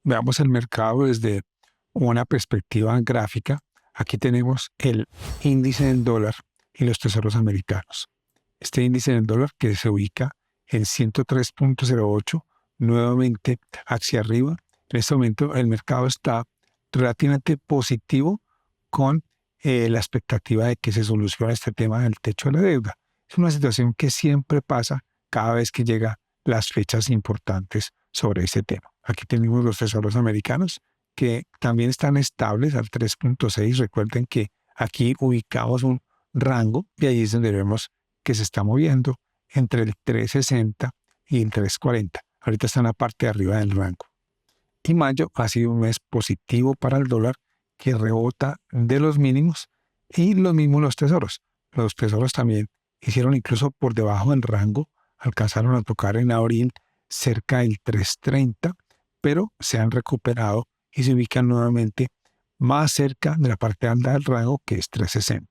Veamos el mercado desde una perspectiva gráfica. Aquí tenemos el índice del dólar y los tesoros americanos. Este índice del dólar que se ubica en 103.08, nuevamente hacia arriba. En este momento el mercado está relativamente positivo con la expectativa de que se solucione este tema del techo de la deuda. Es una situación que siempre pasa cada vez que llegan las fechas importantes sobre ese tema. Aquí tenemos los tesoros americanos que también están estables al 3.6. Recuerden que aquí ubicamos un rango y ahí es donde vemos que se está moviendo entre el 3.60 y el 3.40. Ahorita está en la parte de arriba del rango. Y mayo ha sido un mes positivo para el dólar que rebota de los mínimos y lo mismo los tesoros. Los tesoros también hicieron incluso por debajo del rango, alcanzaron a tocar en abril cerca del 3.30, pero se han recuperado y se ubican nuevamente más cerca de la parte alta del rango, que es 3.60.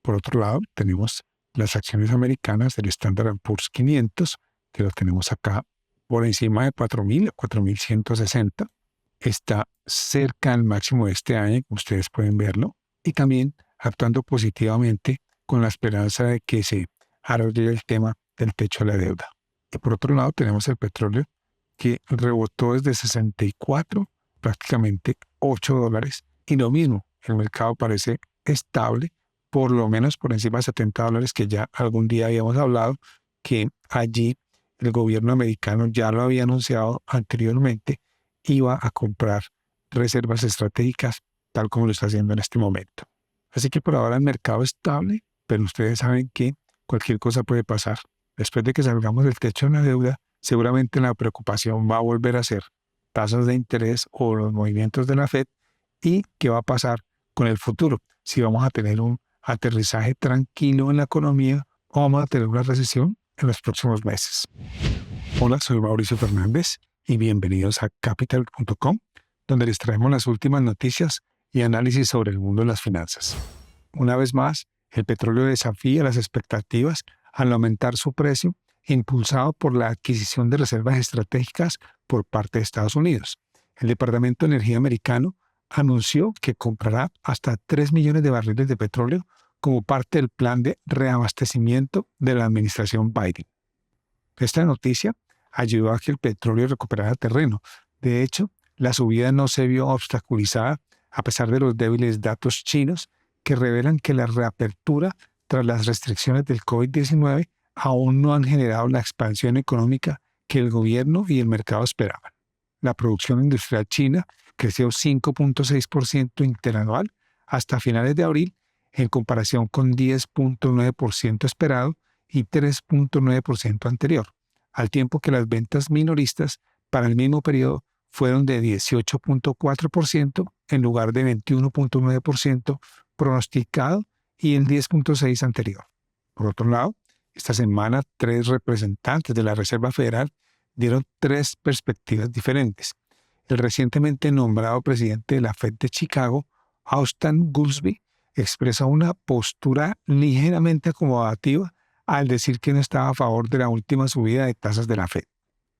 Por otro lado, tenemos las acciones americanas del Standard & Poor's 500, que lo tenemos acá por encima de 4.000, 4.160. Está cerca del máximo de este año, como ustedes pueden verlo, y también actuando positivamente con la esperanza de que se arregle el tema del techo de la deuda. Y por otro lado, tenemos el petróleo, que rebotó desde 64, prácticamente $8, y lo mismo, el mercado parece estable, por lo menos por encima de $70, que ya algún día habíamos hablado, que allí el gobierno americano ya lo había anunciado anteriormente, iba a comprar reservas estratégicas, tal como lo está haciendo en este momento. Así que por ahora el mercado es estable, pero ustedes saben que cualquier cosa puede pasar. Después de que salgamos del techo de la deuda, seguramente la preocupación va a volver a ser tasas de interés o los movimientos de la Fed y qué va a pasar con el futuro. Si vamos a tener un aterrizaje tranquilo en la economía o vamos a tener una recesión en los próximos meses. Hola, soy Mauricio Fernández y bienvenidos a Capital.com, donde les traemos las últimas noticias y análisis sobre el mundo de las finanzas. Una vez más, el petróleo desafía las expectativas al aumentar su precio, impulsado por la adquisición de reservas estratégicas por parte de Estados Unidos. El Departamento de Energía americano anunció que comprará hasta 3 millones de barriles de petróleo como parte del plan de reabastecimiento de la administración Biden. Esta noticia ayudó a que el petróleo recuperara terreno. De hecho, la subida no se vio obstaculizada a pesar de los débiles datos chinos que revelan que la reapertura tras las restricciones del COVID-19 aún no han generado la expansión económica que el gobierno y el mercado esperaban. La producción industrial china creció 5.6% interanual hasta finales de abril, en comparación con 10.9% esperado y 3.9% anterior, al tiempo que las ventas minoristas para el mismo periodo fueron de 18.4% en lugar de 21.9% pronosticado y el 10.6% anterior. Por otro lado, esta semana 3 representantes de la Reserva Federal dieron 3 perspectivas diferentes. El recientemente nombrado presidente de la Fed de Chicago, Austan Goolsbee, expresó una postura ligeramente acomodativa al decir que no estaba a favor de la última subida de tasas de la Fed.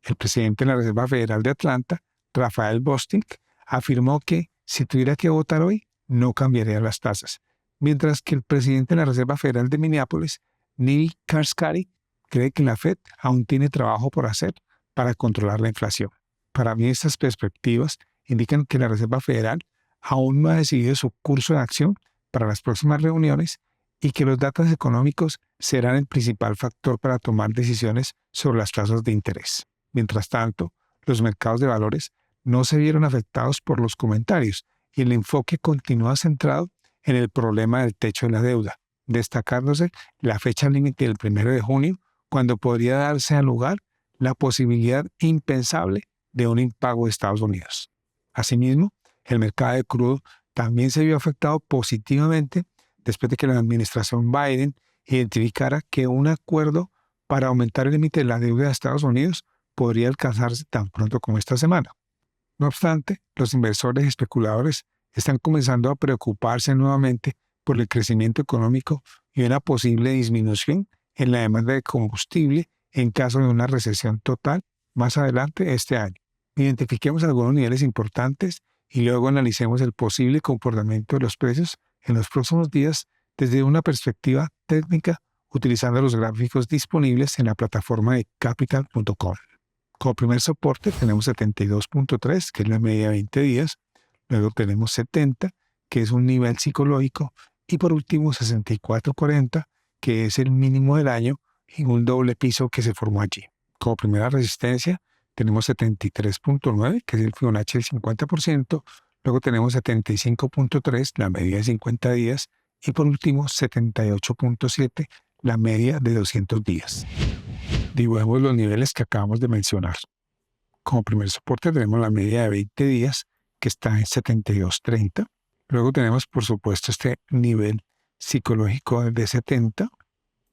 El presidente de la Reserva Federal de Atlanta, Rafael Bostic, afirmó que si tuviera que votar hoy, no cambiaría las tasas, mientras que el presidente de la Reserva Federal de Minneapolis, Neil Kashkari, cree que la Fed aún tiene trabajo por hacer para controlar la inflación. Para mí, estas perspectivas indican que la Reserva Federal aún no ha decidido su curso de acción para las próximas reuniones y que los datos económicos serán el principal factor para tomar decisiones sobre las tasas de interés. Mientras tanto, los mercados de valores no se vieron afectados por los comentarios y el enfoque continúa centrado en el problema del techo de la deuda, destacándose la fecha límite del 1 de junio, cuando podría darse a lugar la posibilidad impensable de un impago de Estados Unidos. Asimismo, el mercado de crudo también se vio afectado positivamente después de que la administración Biden identificara que un acuerdo para aumentar el límite de la deuda de Estados Unidos podría alcanzarse tan pronto como esta semana. No obstante, los inversores y especuladores están comenzando a preocuparse nuevamente por el crecimiento económico y una posible disminución en la demanda de combustible en caso de una recesión total más adelante este año. Identifiquemos algunos niveles importantes y luego analicemos el posible comportamiento de los precios en los próximos días desde una perspectiva técnica utilizando los gráficos disponibles en la plataforma de capital.com. Como primer soporte tenemos 72.3, que es la media de 20 días. Luego tenemos 70, que es un nivel psicológico. Y por último 64.40, que es el mínimo del año y un doble piso que se formó allí. Como primera resistencia tenemos 73.9, que es el Fibonacci del 50%. Luego tenemos 75.3, la media de 50 días. Y por último 78.7, la media de 200 días. Dibujemos los niveles que acabamos de mencionar. Como primer soporte tenemos la media de 20 días, que está en 72.30. Luego tenemos, por supuesto, este nivel psicológico de 70.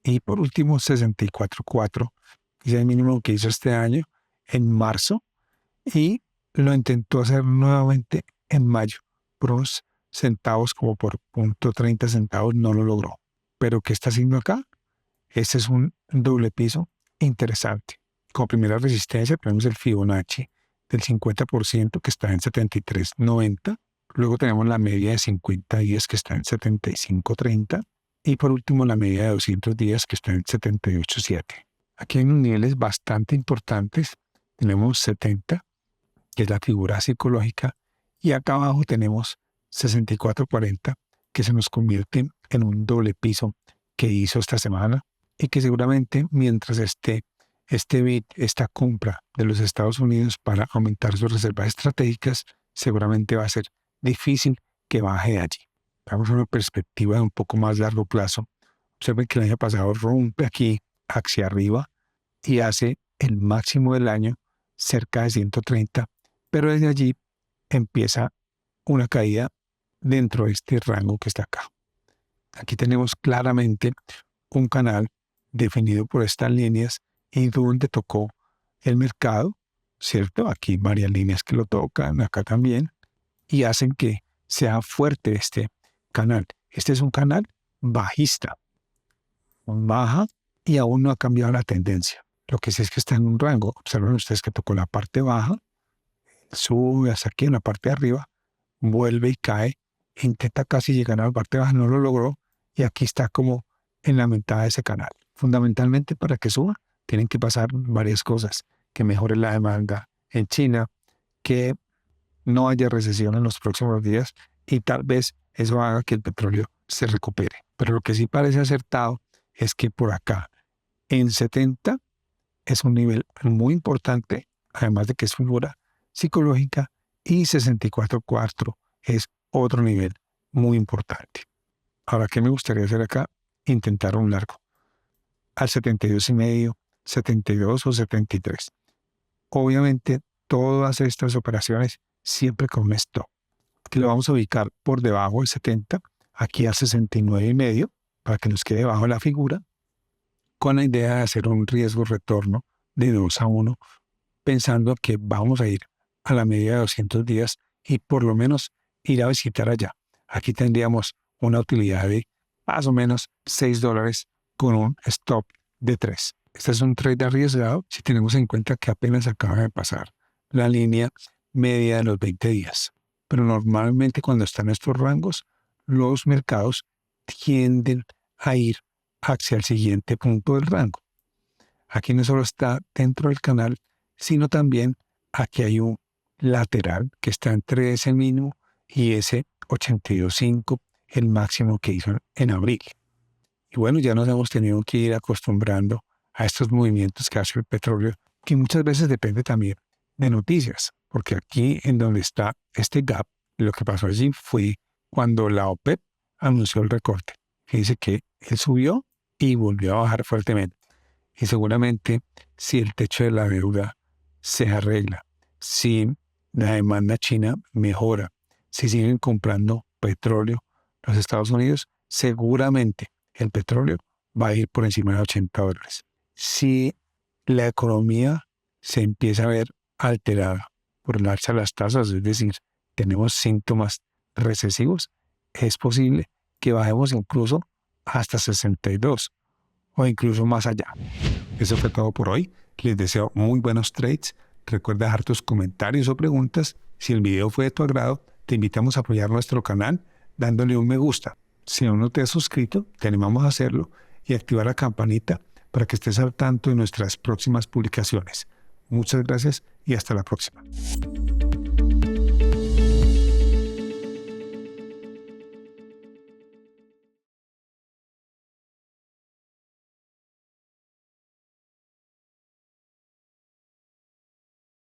Y por último, 64.4, que es el mínimo que hizo este año en marzo. Y lo intentó hacer nuevamente en mayo. Por unos centavos, como por 0.30 centavos, no lo logró. ¿Pero qué está haciendo acá? Este es un doble piso interesante. Como primera resistencia tenemos el Fibonacci del 50%, que está en 73.90. Luego tenemos la media de 50 días, que está en 75.30. Y por último la media de 200 días, que está en 78.7. Aquí hay unos niveles bastante importantes. Tenemos 70, que es la figura psicológica. Y acá abajo tenemos 64.40, que se nos convierte en un doble piso que hizo esta semana. Y que seguramente mientras esta compra de los Estados Unidos para aumentar sus reservas estratégicas, seguramente va a ser difícil que baje de allí. Vamos a una perspectiva de un poco más largo plazo. Observen que el año pasado rompe aquí hacia arriba y hace el máximo del año cerca de 130, pero desde allí empieza una caída dentro de este rango que está acá. Aquí tenemos claramente un canal definido por estas líneas y donde tocó el mercado, ¿cierto? Aquí varias líneas que lo tocan, acá también, y hacen que sea fuerte este canal. Este es un canal bajista, baja y aún no ha cambiado la tendencia. Lo que sí es que está en un rango. Observen ustedes que tocó la parte baja, sube hasta aquí en la parte de arriba, vuelve y cae, intenta casi llegar a la parte baja, no lo logró, y aquí está como en la mitad de ese canal. Fundamentalmente, para que suba, tienen que pasar varias cosas: que mejore la demanda en China, que no haya recesión en los próximos días, y tal vez eso haga que el petróleo se recupere. Pero lo que sí parece acertado es que por acá, en 70, es un nivel muy importante, además de que es figura psicológica, y 64.4 es otro nivel muy importante. Ahora, ¿qué me gustaría hacer acá? Intentar un largo al 72.5, 72 o 73. Obviamente, todas estas operaciones siempre con un stop, que lo vamos a ubicar por debajo del 70, aquí al 69.5, para que nos quede bajo la figura, con la idea de hacer un riesgo retorno de 2-1, pensando que vamos a ir a la media de 200 días y por lo menos ir a visitar allá. Aquí tendríamos una utilidad de más o menos $6 con un stop de 3. Este es un trade arriesgado si tenemos en cuenta que apenas acaba de pasar la línea media de los 20 días. Pero normalmente cuando están en estos rangos, los mercados tienden a ir hacia el siguiente punto del rango. Aquí no solo está dentro del canal, sino también aquí hay un lateral que está entre ese mínimo y ese 82.5, el máximo que hizo en abril. Y bueno, ya nos hemos tenido que ir acostumbrando a estos movimientos que hace el petróleo, que muchas veces depende también de noticias, porque aquí en donde está este gap, lo que pasó allí fue cuando la OPEP anunció el recorte. Fíjense que él subió y volvió a bajar fuertemente. Y seguramente si el techo de la deuda se arregla, si la demanda china mejora, si siguen comprando petróleo los Estados Unidos, seguramente el petróleo va a ir por encima de $80. Si la economía se empieza a ver alterada por el alza de las tasas, es decir, tenemos síntomas recesivos, es posible que bajemos incluso hasta 62 o incluso más allá. Eso fue todo por hoy. Les deseo muy buenos trades. Recuerda dejar tus comentarios o preguntas. Si el video fue de tu agrado, te invitamos a apoyar nuestro canal dándole un me gusta. Si aún no te has suscrito, te animamos a hacerlo y activar la campanita para que estés al tanto de nuestras próximas publicaciones. Muchas gracias y hasta la próxima.